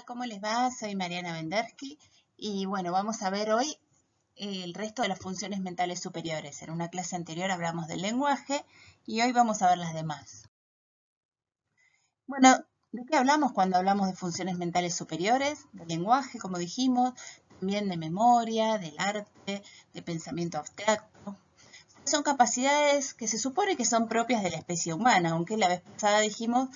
Hola, ¿cómo les va? Soy Mariana Vendersky y bueno, vamos a ver hoy el resto de las funciones mentales superiores. En una clase anterior hablamos del lenguaje y hoy vamos a ver las demás. Bueno, ¿de qué hablamos cuando hablamos de funciones mentales superiores? Del lenguaje, como dijimos, también de memoria, del arte, de pensamiento abstracto. Son capacidades que se supone que son propias de la especie humana, aunque la vez pasada dijimos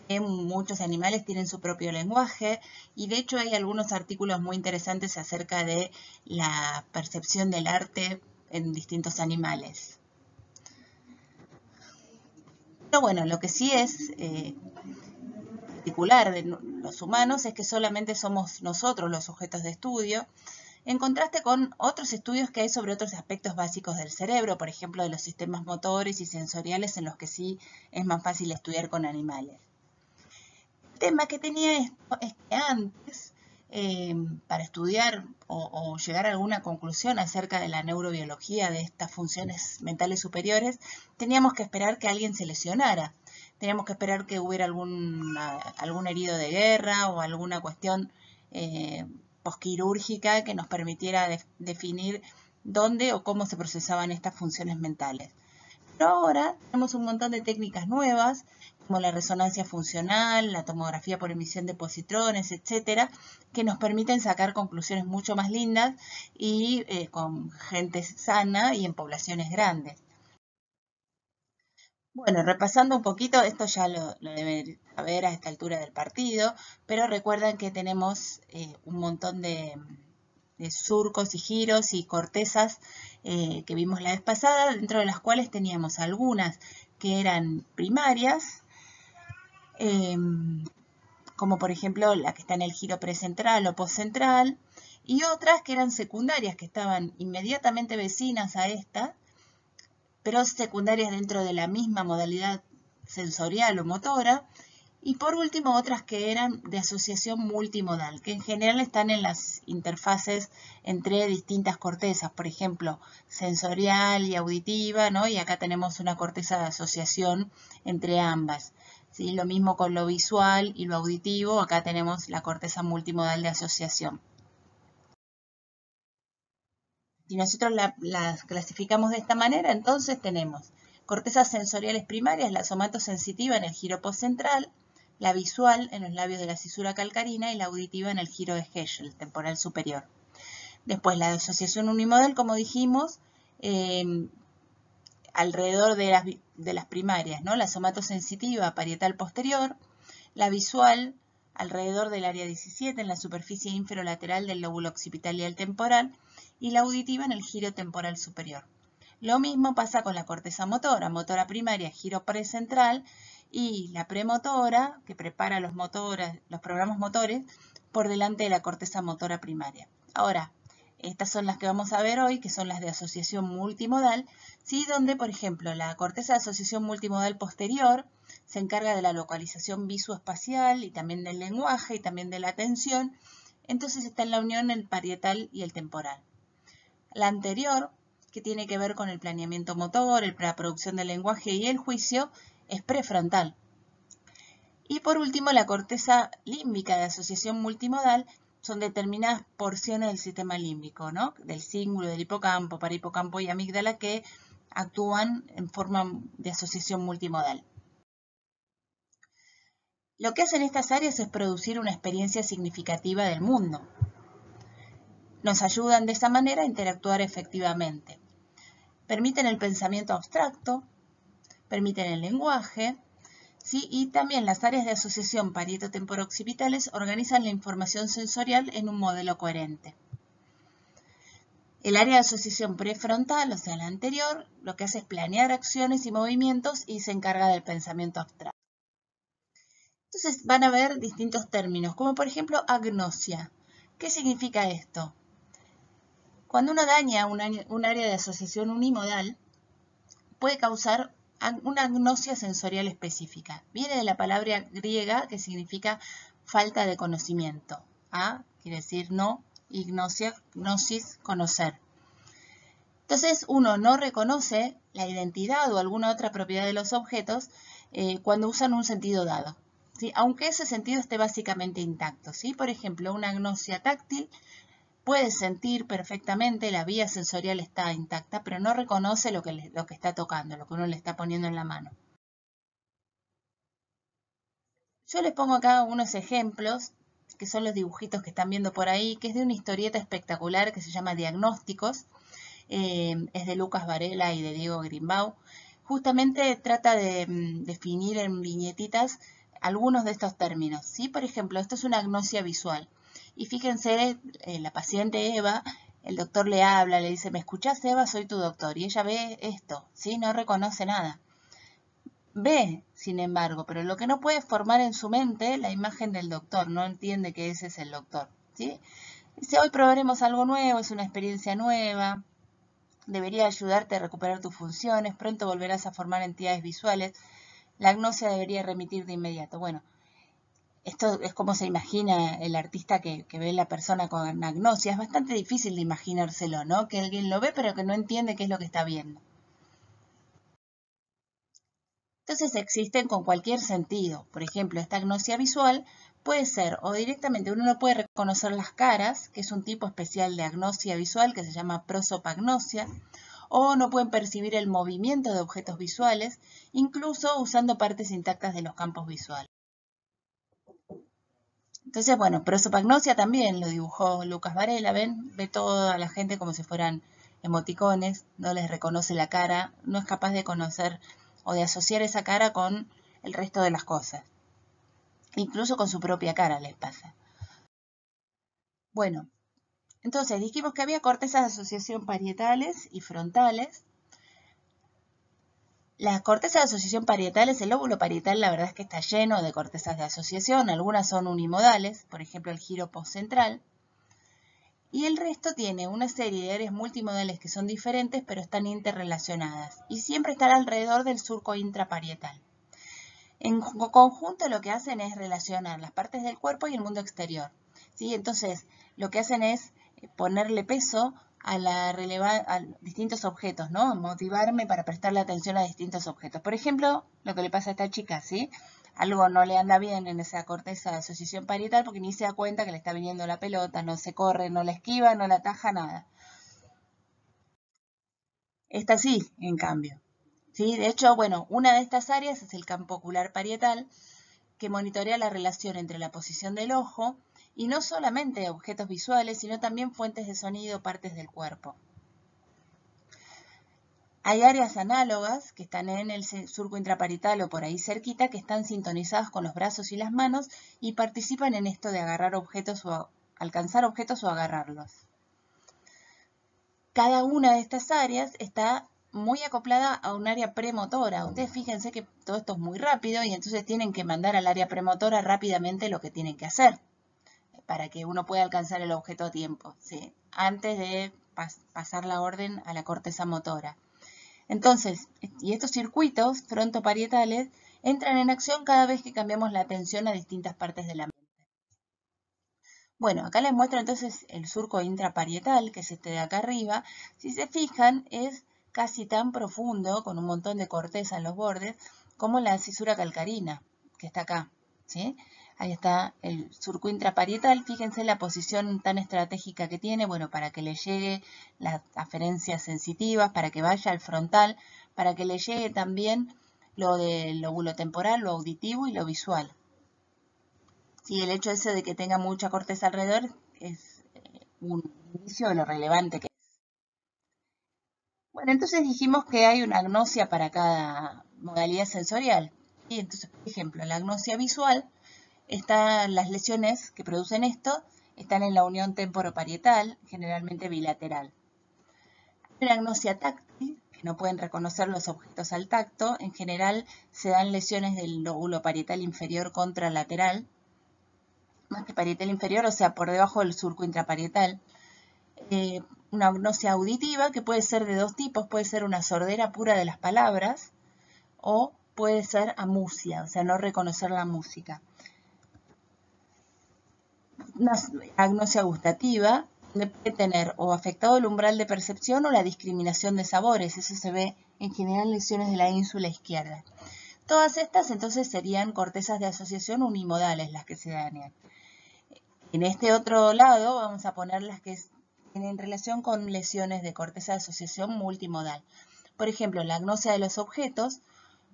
que muchos animales tienen su propio lenguaje y de hecho hay algunos artículos muy interesantes acerca de la percepción del arte en distintos animales. Pero bueno, lo que sí es particular de los humanos es que solamente somos nosotros los sujetos de estudio, en contraste con otros estudios que hay sobre otros aspectos básicos del cerebro, por ejemplo de los sistemas motores y sensoriales en los que sí es más fácil estudiar con animales. El tema que tenía esto es que antes, para estudiar o llegar a alguna conclusión acerca de la neurobiología de estas funciones mentales superiores, teníamos que esperar que alguien se lesionara. Teníamos que esperar que hubiera algún herido de guerra o alguna cuestión posquirúrgica que nos permitiera definir dónde o cómo se procesaban estas funciones mentales. Pero ahora tenemos un montón de técnicas nuevas, como la resonancia funcional, la tomografía por emisión de positrones, etcétera, que nos permiten sacar conclusiones mucho más lindas y con gente sana y en poblaciones grandes. Bueno, repasando un poquito, esto ya lo deben saber a esta altura del partido, pero recuerdan que tenemos un montón de surcos y giros y cortezas que vimos la vez pasada, dentro de las cuales teníamos algunas que eran primarias, como por ejemplo la que está en el giro precentral o postcentral, y otras que eran secundarias, que estaban inmediatamente vecinas a esta, pero secundarias dentro de la misma modalidad sensorial o motora, y por último otras que eran de asociación multimodal, que en general están en las interfaces entre distintas cortezas, por ejemplo, sensorial y auditiva, ¿no? Y acá tenemos una corteza de asociación entre ambas. ¿Sí? Lo mismo con lo visual y lo auditivo, acá tenemos la corteza multimodal de asociación. Si nosotros las clasificamos de esta manera, entonces tenemos cortezas sensoriales primarias, la somatosensitiva en el giro postcentral, la visual en los labios de la cisura calcarina y la auditiva en el giro de Heschel, temporal superior. Después la asociación unimodal, como dijimos, alrededor de las primarias, ¿no? La somatosensitiva parietal posterior, la visual alrededor del área 17 en la superficie inferolateral del lóbulo occipital y el temporal, y la auditiva en el giro temporal superior. Lo mismo pasa con la corteza motora, motora primaria, giro precentral, y la premotora, que prepara los programas motores, por delante de la corteza motora primaria. Ahora, estas son las que vamos a ver hoy, que son las de asociación multimodal, ¿sí? Donde, por ejemplo, la corteza de asociación multimodal posterior se encarga de la localización visoespacial y también del lenguaje y también de la atención. Entonces está en la unión el parietal y el temporal. La anterior, que tiene que ver con el planeamiento motor, la producción del lenguaje y el juicio, es prefrontal. Y por último, la corteza límbica de asociación multimodal son determinadas porciones del sistema límbico, ¿no? Del cíngulo, del hipocampo, parahipocampo y amígdala, que actúan en forma de asociación multimodal. Lo que hacen estas áreas es producir una experiencia significativa del mundo. Nos ayudan de esa manera a interactuar efectivamente. Permiten el pensamiento abstracto, permiten el lenguaje, ¿sí? Y también las áreas de asociación parieto-temporooccipitales organizan la información sensorial en un modelo coherente. El área de asociación prefrontal, o sea, la anterior, lo que hace es planear acciones y movimientos y se encarga del pensamiento abstracto. Entonces van a ver distintos términos, como por ejemplo agnosia. ¿Qué significa esto? Cuando uno daña un área de asociación unimodal, puede causar una agnosia sensorial específica. Viene de la palabra griega que significa falta de conocimiento. A quiere decir no, y gnosis, conocer. Entonces uno no reconoce la identidad o alguna otra propiedad de los objetos cuando usan un sentido dado. ¿sí? Aunque ese sentido esté básicamente intacto, ¿sí? Por ejemplo, una agnosia táctil puede sentir perfectamente, la vía sensorial está intacta, pero no reconoce lo que está tocando, lo que uno le está poniendo en la mano. Yo les pongo acá unos ejemplos, que son los dibujitos que están viendo por ahí, que es de una historieta espectacular que se llama Diagnósticos. Es de Lucas Varela y de Diego Grimbau. Justamente trata de definir en viñetitas algunos de estos términos, ¿sí? Por ejemplo, esto es una agnosia visual. Y fíjense, la paciente Eva, el doctor le habla, le dice, ¿me escuchás, Eva? Soy tu doctor. Y ella ve esto, ¿sí? No reconoce nada. Ve, sin embargo, pero lo que no puede es formar en su mente la imagen del doctor, no entiende que ese es el doctor, ¿sí? Dice, hoy probaremos algo nuevo, es una experiencia nueva, debería ayudarte a recuperar tus funciones, pronto volverás a formar entidades visuales, la agnosia debería remitir de inmediato. Bueno, esto es como se imagina el artista que ve la persona con agnosia, es bastante difícil de imaginárselo, ¿no? Que alguien lo ve pero que no entiende qué es lo que está viendo. Entonces existen con cualquier sentido. Por ejemplo, esta agnosia visual puede ser o directamente uno no puede reconocer las caras, que es un tipo especial de agnosia visual que se llama prosopagnosia, o no pueden percibir el movimiento de objetos visuales, incluso usando partes intactas de los campos visuales. Entonces, bueno, prosopagnosia también lo dibujó Lucas Varela, ¿ven? Ve toda la gente como si fueran emoticones, no les reconoce la cara, no es capaz de conocer o de asociar esa cara con el resto de las cosas. Incluso con su propia cara les pasa. Bueno, entonces dijimos que había cortezas de asociación parietales y frontales. Las cortezas de asociación parietales, el lóbulo parietal la verdad es que está lleno de cortezas de asociación, algunas son unimodales, por ejemplo el giro postcentral, y el resto tiene una serie de áreas multimodales que son diferentes pero están interrelacionadas y siempre están alrededor del surco intraparietal. En conjunto lo que hacen es relacionar las partes del cuerpo y el mundo exterior, ¿sí? Entonces lo que hacen es ponerle peso a distintos objetos, ¿no? Motivarme para prestarle atención a distintos objetos. Por ejemplo, lo que le pasa a esta chica, ¿sí? Algo no le anda bien en esa corteza de asociación parietal porque ni se da cuenta que le está viniendo la pelota, no se corre, no la esquiva, no la ataja, nada. Esta sí, en cambio. ¿Sí? De hecho, bueno, una de estas áreas es el campo ocular parietal, que monitorea la relación entre la posición del ojo y no solamente objetos visuales, sino también fuentes de sonido, partes del cuerpo. Hay áreas análogas que están en el surco intraparietal o por ahí cerquita que están sintonizadas con los brazos y las manos y participan en esto de agarrar objetos o alcanzar objetos o agarrarlos. Cada una de estas áreas está muy acoplada a un área premotora. Ustedes fíjense que todo esto es muy rápido y entonces tienen que mandar al área premotora rápidamente lo que tienen que hacer para que uno pueda alcanzar el objeto a tiempo, ¿sí? Antes de pasar la orden a la corteza motora. Entonces, y estos circuitos frontoparietales entran en acción cada vez que cambiamos la atención a distintas partes de la mente. Bueno, acá les muestro entonces el surco intraparietal, que es este de acá arriba. Si se fijan, es casi tan profundo, con un montón de corteza en los bordes, como la cisura calcarina, que está acá, ¿sí? Ahí está el surco intraparietal. Fíjense la posición tan estratégica que tiene, bueno, para que le llegue las aferencias sensitivas, para que vaya al frontal, para que le llegue también lo del lóbulo temporal, lo auditivo y lo visual. Sí, el hecho ese de que tenga mucha corteza alrededor es un indicio de lo relevante que es. Bueno, entonces dijimos que hay una agnosia para cada modalidad sensorial. Y entonces, por ejemplo, en la agnosia visual, las lesiones que producen esto están en la unión temporoparietal, generalmente bilateral. En la agnosia táctil, que no pueden reconocer los objetos al tacto, en general se dan lesiones del lóbulo parietal inferior contralateral, más que parietal inferior, o sea, por debajo del surco intraparietal. Una agnosia auditiva que puede ser de dos tipos, puede ser una sordera pura de las palabras o puede ser amusia, o sea, no reconocer la música. Una agnosia gustativa puede tener o afectado el umbral de percepción o la discriminación de sabores, eso se ve en general en lesiones de la ínsula izquierda. Todas estas entonces serían cortezas de asociación unimodales las que se dañan. En este otro lado vamos a poner las que tienen relación con lesiones de corteza de asociación multimodal. Por ejemplo, la agnosia de los objetos.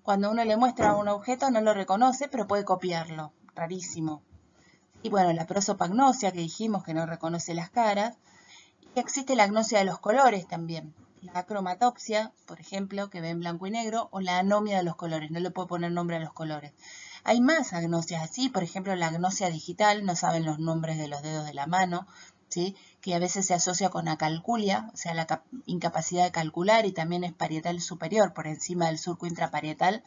Cuando uno le muestra un objeto no lo reconoce, pero puede copiarlo. Rarísimo. Y bueno, la prosopagnosia que dijimos que no reconoce las caras. Y existe la agnosia de los colores también. La cromatopsia, por ejemplo, que ve en blanco y negro, o la anomia de los colores. No le puedo poner nombre a los colores. Hay más agnosias así, por ejemplo, la agnosia digital, no saben los nombres de los dedos de la mano, ¿sí? Que a veces se asocia con acalculia, o sea, la incapacidad de calcular, y también es parietal superior, por encima del surco intraparietal,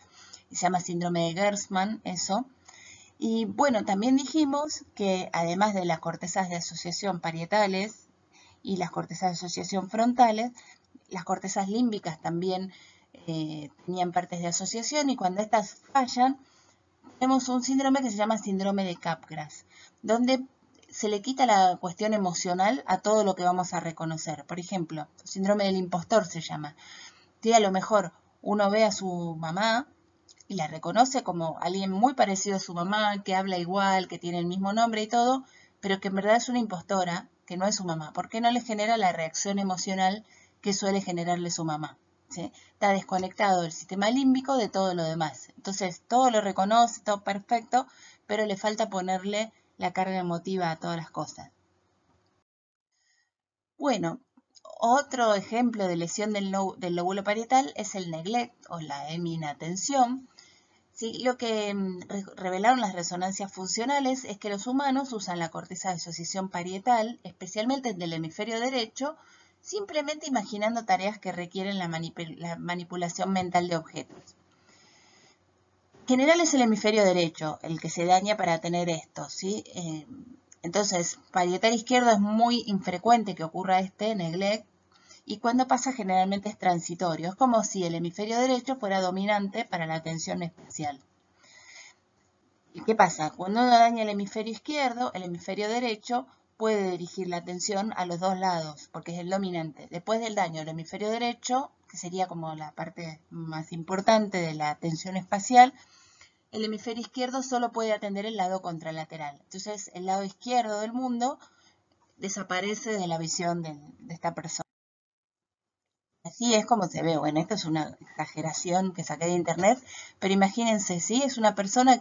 y se llama síndrome de Gerstmann, eso. Y bueno, también dijimos que además de las cortezas de asociación parietales y las cortezas de asociación frontales, las cortezas límbicas también tenían partes de asociación, y cuando estas fallan, tenemos un síndrome que se llama síndrome de Capgras, donde se le quita la cuestión emocional a todo lo que vamos a reconocer. Por ejemplo, síndrome del impostor se llama. Sí, a lo mejor uno ve a su mamá y la reconoce como alguien muy parecido a su mamá, que habla igual, que tiene el mismo nombre y todo, pero que en verdad es una impostora, que no es su mamá. ¿Por qué no le genera la reacción emocional que suele generarle su mamá? ¿Sí? Está desconectado el sistema límbico de todo lo demás. Entonces, todo lo reconoce, todo perfecto, pero le falta ponerle la carga emotiva a todas las cosas. Bueno, otro ejemplo de lesión del lóbulo parietal es el neglect o la inatención. ¿Sí? Lo que revelaron las resonancias funcionales es que los humanos usan la corteza de asociación parietal, especialmente del hemisferio derecho, simplemente imaginando tareas que requieren la manipulación mental de objetos. En general es el hemisferio derecho el que se daña para tener esto, ¿sí? Entonces, parietal izquierdo es muy infrecuente que ocurra este neglect, y cuando pasa generalmente es transitorio. Es como si el hemisferio derecho fuera dominante para la atención espacial. ¿Y qué pasa? Cuando uno daña el hemisferio derecho puede dirigir la atención a los dos lados, porque es el dominante. Después del daño del hemisferio derecho, que sería como la parte más importante de la atención espacial, el hemisferio izquierdo solo puede atender el lado contralateral. Entonces, el lado izquierdo del mundo desaparece de la visión de esta persona. Así es como se ve. Bueno, esto es una exageración que saqué de internet, pero imagínense, ¿sí? Es una persona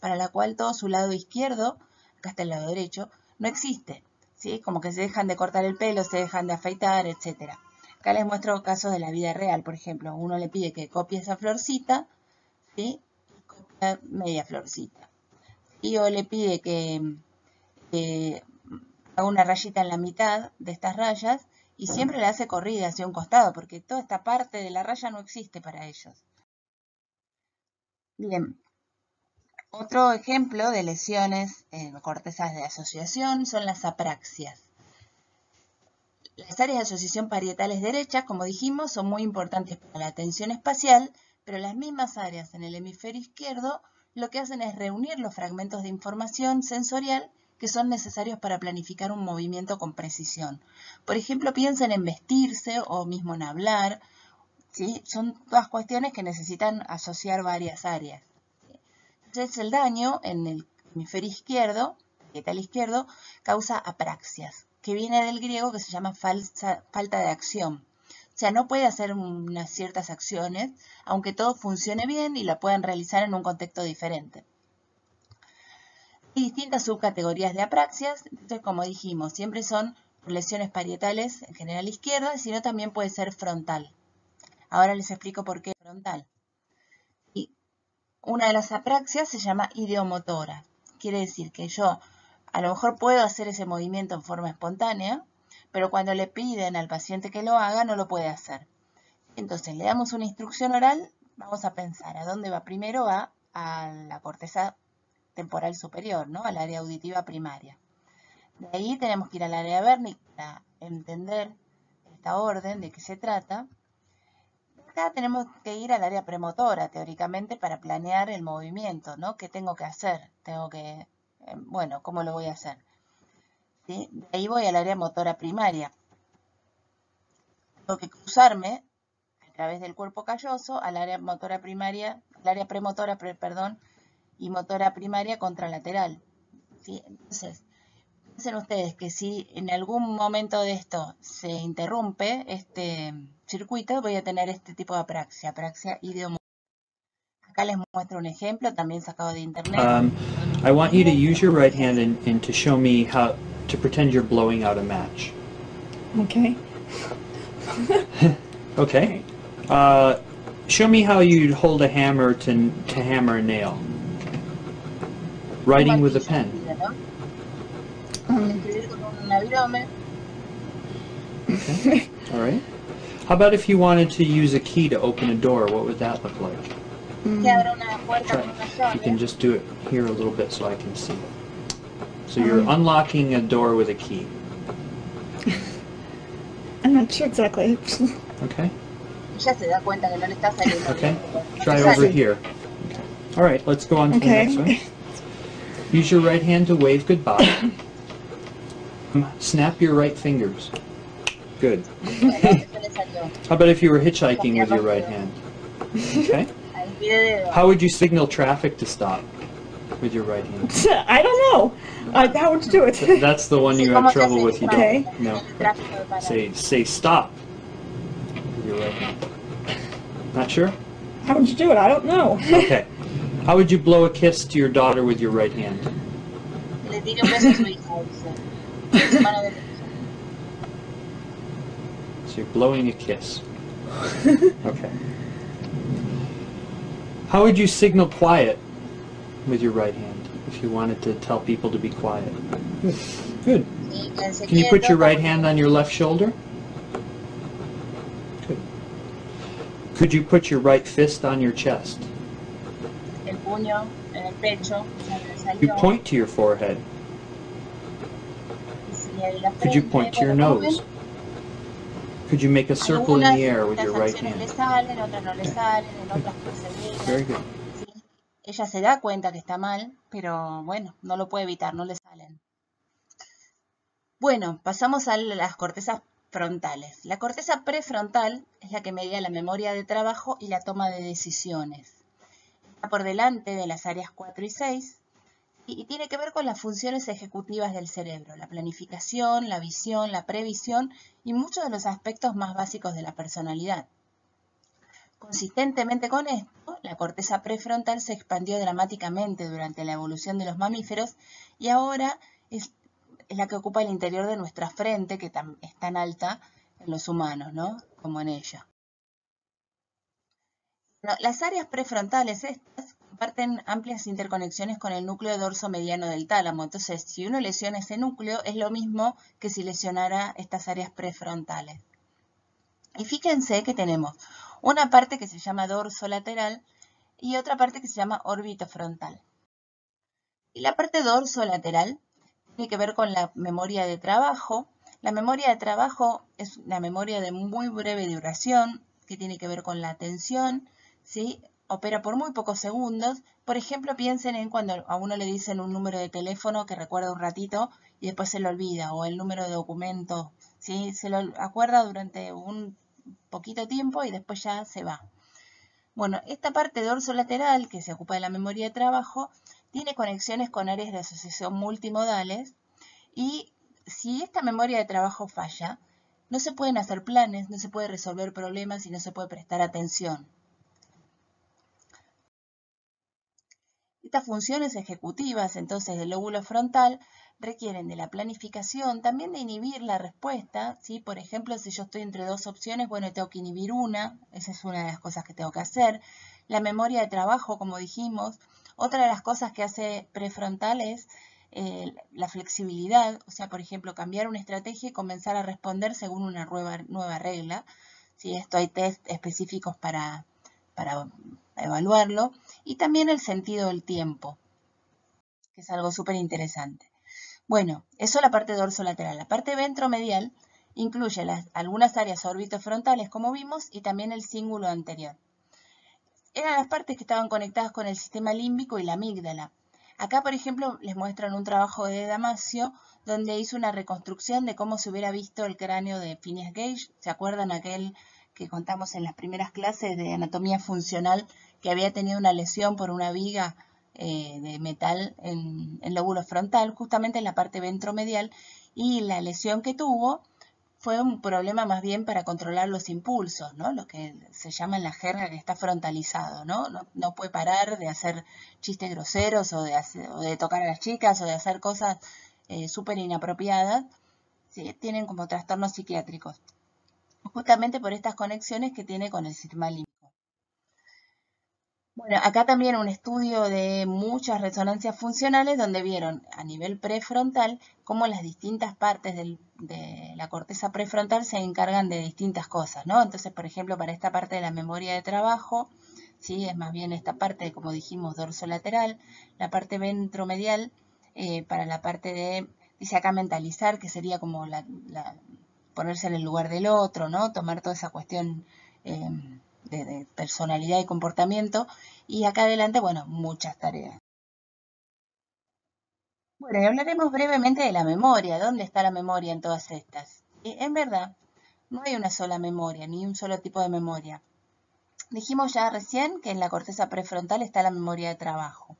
para la cual todo su lado izquierdo, acá está el lado derecho, no existe, ¿sí? Como que se dejan de cortar el pelo, se dejan de afeitar, etc. Acá les muestro casos de la vida real, por ejemplo, uno le pide que copie esa florcita, ¿sí? Y copia media florcita. Y o le pide que haga una rayita en la mitad de estas rayas, y siempre la hace corrida hacia un costado, porque toda esta parte de la raya no existe para ellos. Bien, otro ejemplo de lesiones en cortezas de asociación son las apraxias. Las áreas de asociación parietales derechas, como dijimos, son muy importantes para la atención espacial, pero las mismas áreas en el hemisferio izquierdo lo que hacen es reunir los fragmentos de información sensorial que son necesarios para planificar un movimiento con precisión. Por ejemplo, piensen en vestirse o mismo en hablar, ¿sí? Son todas cuestiones que necesitan asociar varias áreas. Entonces, el daño en el hemisferio izquierdo, parietal izquierdo, causa apraxias, que viene del griego que se llama falta de acción. O sea, no puede hacer unas ciertas acciones, aunque todo funcione bien y la puedan realizar en un contexto diferente. Hay distintas subcategorías de apraxias, entonces como dijimos, siempre son lesiones parietales, en general izquierda, sino también puede ser frontal. Ahora les explico por qué frontal. Y una de las apraxias se llama ideomotora. Quiere decir que yo a lo mejor puedo hacer ese movimiento en forma espontánea, pero cuando le piden al paciente que lo haga, no lo puede hacer. Entonces le damos una instrucción oral, vamos a pensar a dónde va. Primero va a la corteza temporal superior, ¿no? Al área auditiva primaria. De ahí tenemos que ir al área vérnica para entender esta orden, de qué se trata. Acá tenemos que ir al área premotora, teóricamente, para planear el movimiento, ¿no? ¿Qué tengo que hacer? Bueno, ¿cómo lo voy a hacer? ¿Sí? De ahí voy al área motora primaria. Tengo que cruzarme a través del cuerpo calloso al área motora primaria, el área premotora, perdón, y motora primaria contralateral. ¿Sí? Entonces, piensen ustedes que si en algún momento de esto se interrumpe este circuito, voy a tener este tipo de apraxia idiomotora. Acá les muestro un ejemplo, también sacado de internet. I want you to use your right hand and to show me how to pretend you're blowing out a match. Okay. Okay. Show me how you'd hold a hammer to hammer a nail. Writing with a pen. Escribir con un abirome. Okay. All right. How about if you wanted to use a key to open a door? What would that look like? Que abra una puerta Try. con una You can llave. just do it here a little bit so I can see. So you're unlocking a door with a key. I'm not sure exactly. Okay. Ella se da cuenta que no le está saliendo Okay. bien. Try Sale. over here. Okay. All right. Let's go on to the next one. Okay. Use your right hand to wave goodbye. Snap your right fingers. Good. Bueno, eso le salió. How about if you were hitchhiking with your right hand? Okay. Ahí pide dedo. How would you signal traffic to stop with your right hand? I don't know. How would you do it? That's the one you Sí, have ¿cómo se trouble hace? with. You Okay. don't. No. El tráfico de parar. Say stop with your right hand. Not sure? How would you do it? I don't know. Okay. How would you blow a kiss to your daughter with your right hand? Que le tire un beso a su hija, dice. Su mano derecha. So you're blowing a kiss. Okay. How would you signal quiet with your right hand if you wanted to tell people to be quiet? Good. Good. Sí, quédense Can you put your quietos, right hand on your left shoulder? Good. Could you put your right fist on your chest? el puño en el pecho, ya le You salió. point to your forehead. Y si la Could you frente, point to your bueno, como ven, nose? Could you make a circle in algunas the air with las your right acciones le hand? salen, otras no le salen, en otras Very perseveran. good. ¿Sí? Ella se da cuenta que está mal, pero bueno, no lo puede evitar, no le salen. Bueno, pasamos a las cortezas frontales. La corteza prefrontal es la que media la memoria de trabajo y la toma de decisiones. Está por delante de las áreas 4 y 6 y tiene que ver con las funciones ejecutivas del cerebro, la planificación, la visión, la previsión y muchos de los aspectos más básicos de la personalidad. Consistentemente con esto, la corteza prefrontal se expandió dramáticamente durante la evolución de los mamíferos y ahora es la que ocupa el interior de nuestra frente, que es tan alta en los humanos, ¿no? Como en ella. No, las áreas prefrontales estas comparten amplias interconexiones con el núcleo dorso-mediano del tálamo. Entonces, si uno lesiona ese núcleo, es lo mismo que si lesionara estas áreas prefrontales. Y fíjense que tenemos una parte que se llama dorso lateral y otra parte que se llama órbito frontal. Y la parte dorso lateral tiene que ver con la memoria de trabajo. La memoria de trabajo es una memoria de muy breve duración que tiene que ver con la atención, ¿sí? Opera por muy pocos segundos. Por ejemplo, piensen en cuando a uno le dicen un número de teléfono que recuerda un ratito y después se lo olvida, o el número de documento, ¿sí? Se lo acuerda durante un poquito tiempo y después ya se va. Bueno, esta parte dorsolateral que se ocupa de la memoria de trabajo tiene conexiones con áreas de asociación multimodales y si esta memoria de trabajo falla, no se pueden hacer planes, no se puede resolver problemas y no se puede prestar atención. Estas funciones ejecutivas, entonces, del lóbulo frontal requieren de la planificación, también de inhibir la respuesta, ¿sí? Por ejemplo, si yo estoy entre dos opciones, bueno, tengo que inhibir una, esa es una de las cosas que tengo que hacer. La memoria de trabajo, como dijimos. Otra de las cosas que hace prefrontal es la flexibilidad, o sea, por ejemplo, cambiar una estrategia y comenzar a responder según una nueva regla. ¿Sí? Esto hay test específicos para evaluarlo. Y también el sentido del tiempo, que es algo súper interesante. Bueno, eso es la parte dorsolateral. La parte ventromedial incluye algunas áreas orbitofrontales, como vimos, y también el cíngulo anterior. Eran las partes que estaban conectadas con el sistema límbico y la amígdala. Acá, por ejemplo, les muestran un trabajo de Damasio, donde hizo una reconstrucción de cómo se hubiera visto el cráneo de Phineas Gage. ¿Se acuerdan aquel que contamos en las primeras clases de anatomía funcional, que había tenido una lesión por una viga de metal en el lóbulo frontal, justamente en la parte ventromedial, y la lesión que tuvo fue un problema más bien para controlar los impulsos, ¿no? Lo que se llama en la jerga que está frontalizado, ¿no? No puede parar de hacer chistes groseros o de tocar a las chicas o de hacer cosas súper inapropiadas. ¿Sí? Tienen como trastornos psiquiátricos, justamente por estas conexiones que tiene con el sistema límbico. Bueno, acá también un estudio de muchas resonancias funcionales donde vieron a nivel prefrontal cómo las distintas partes de la corteza prefrontal se encargan de distintas cosas, ¿no? Entonces, por ejemplo, para esta parte de la memoria de trabajo, ¿sí? Es más bien esta parte, como dijimos, dorsolateral, la parte ventromedial, para la parte de, dice acá mentalizar, que sería como ponerse en el lugar del otro, ¿no? Tomar toda esa cuestión de personalidad y comportamiento, y acá adelante, bueno, muchas tareas. Bueno, y hablaremos brevemente de la memoria. ¿Dónde está la memoria en todas estas? En verdad, no hay una sola memoria, ni un solo tipo de memoria. Dijimos ya recién que en la corteza prefrontal está la memoria de trabajo.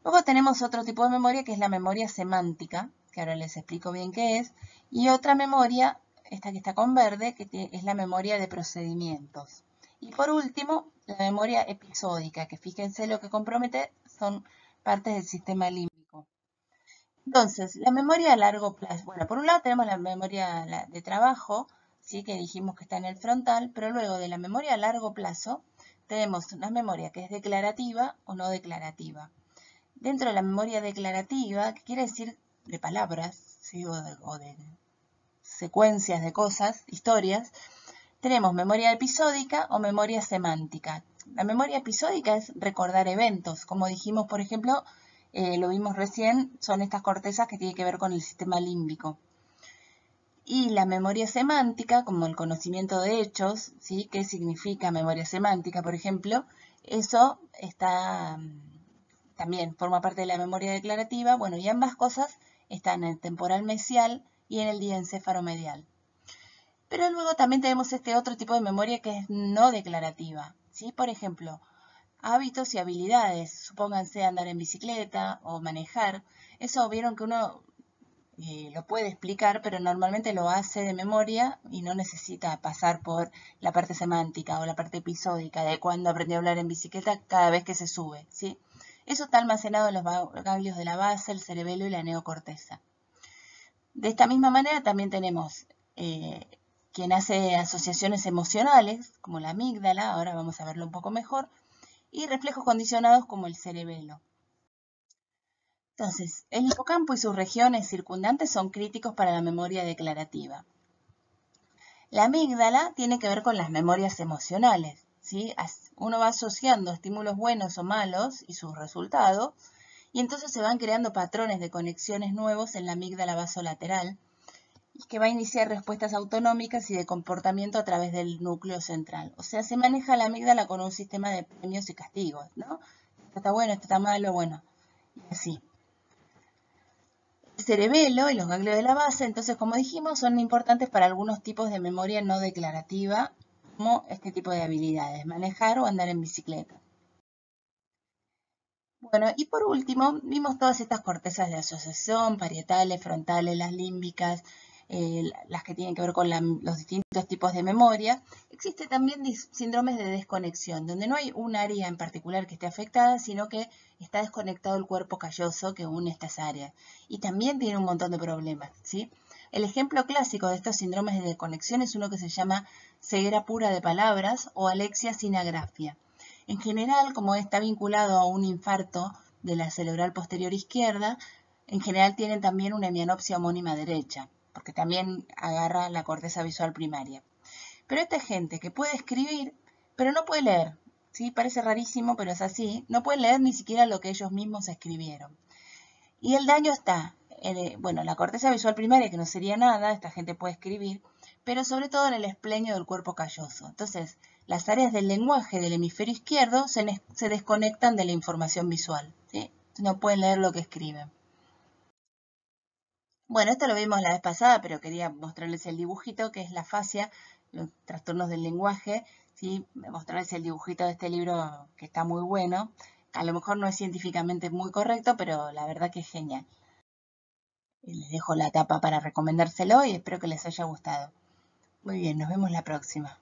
Luego tenemos otro tipo de memoria que es la memoria semántica, que ahora les explico bien qué es, y otra memoria, esta que está con verde, que es la memoria de procedimientos. Y por último, la memoria episódica, que fíjense lo que compromete son partes del sistema límbico. Entonces, la memoria a largo plazo. Bueno, por un lado tenemos la memoria de trabajo, ¿sí? Que dijimos que está en el frontal, pero luego de la memoria a largo plazo tenemos una memoria que es declarativa o no declarativa. Dentro de la memoria declarativa, que quiere decir de palabras, ¿sí? o de secuencias de cosas, historias, tenemos memoria episódica o memoria semántica. La memoria episódica es recordar eventos, como dijimos, por ejemplo, lo vimos recién, son estas cortezas que tienen que ver con el sistema límbico. Y la memoria semántica, como el conocimiento de hechos, ¿sí? ¿Qué significa memoria semántica, por ejemplo? Eso está, también forma parte de la memoria declarativa. Bueno, y ambas cosas están en el temporal mesial y en el diencéfalo medial. Pero luego también tenemos este otro tipo de memoria que es no declarativa, ¿sí? Por ejemplo, hábitos y habilidades, supónganse andar en bicicleta o manejar. Eso vieron que uno lo puede explicar, pero normalmente lo hace de memoria y no necesita pasar por la parte semántica o la parte episódica de cuando aprendió a hablar en bicicleta cada vez que se sube, ¿sí? Eso está almacenado en los ganglios de la base, el cerebelo y la neocorteza. De esta misma manera también tenemos quien hace asociaciones emocionales, como la amígdala, ahora vamos a verlo un poco mejor, y reflejos condicionados como el cerebelo. Entonces, el hipocampo y sus regiones circundantes son críticos para la memoria declarativa. La amígdala tiene que ver con las memorias emocionales, ¿sí? Uno va asociando estímulos buenos o malos y sus resultados, y entonces se van creando patrones de conexiones nuevos en la amígdala basolateral, que va a iniciar respuestas autonómicas y de comportamiento a través del núcleo central. O sea, se maneja la amígdala con un sistema de premios y castigos, ¿no? Esto está bueno, esto está malo, bueno, y así. El cerebelo y los ganglios de la base, entonces, como dijimos, son importantes para algunos tipos de memoria no declarativa, como este tipo de habilidades, manejar o andar en bicicleta. Bueno, y por último, vimos todas estas cortezas de asociación, parietales, frontales, las límbicas, las que tienen que ver con los distintos tipos de memoria. Existe también síndromes de desconexión, donde no hay un área en particular que esté afectada, sino que está desconectado el cuerpo calloso que une estas áreas. Y también tiene un montón de problemas, ¿sí? El ejemplo clásico de estos síndromes de desconexión es uno que se llama ceguera pura de palabras o alexia sin agrafia. En general, como está vinculado a un infarto de la cerebral posterior izquierda, en general tienen también una hemianopsia homónima derecha, porque también agarra la corteza visual primaria. Pero esta gente que puede escribir, pero no puede leer, ¿sí? Parece rarísimo, pero es así, no puede leer ni siquiera lo que ellos mismos escribieron. Y el daño está en, la corteza visual primaria, que no sería nada, esta gente puede escribir, pero sobre todo en el esplenio del cuerpo calloso. Entonces, las áreas del lenguaje del hemisferio izquierdo se desconectan de la información visual, ¿sí? No pueden leer lo que escriben. Bueno, esto lo vimos la vez pasada, pero quería mostrarles el dibujito, que es la fascia los trastornos del lenguaje, ¿sí? Mostrarles el dibujito de este libro que está muy bueno. A lo mejor no es científicamente muy correcto, pero la verdad que es genial. Les dejo la tapa para recomendárselo y espero que les haya gustado. Muy bien, nos vemos la próxima.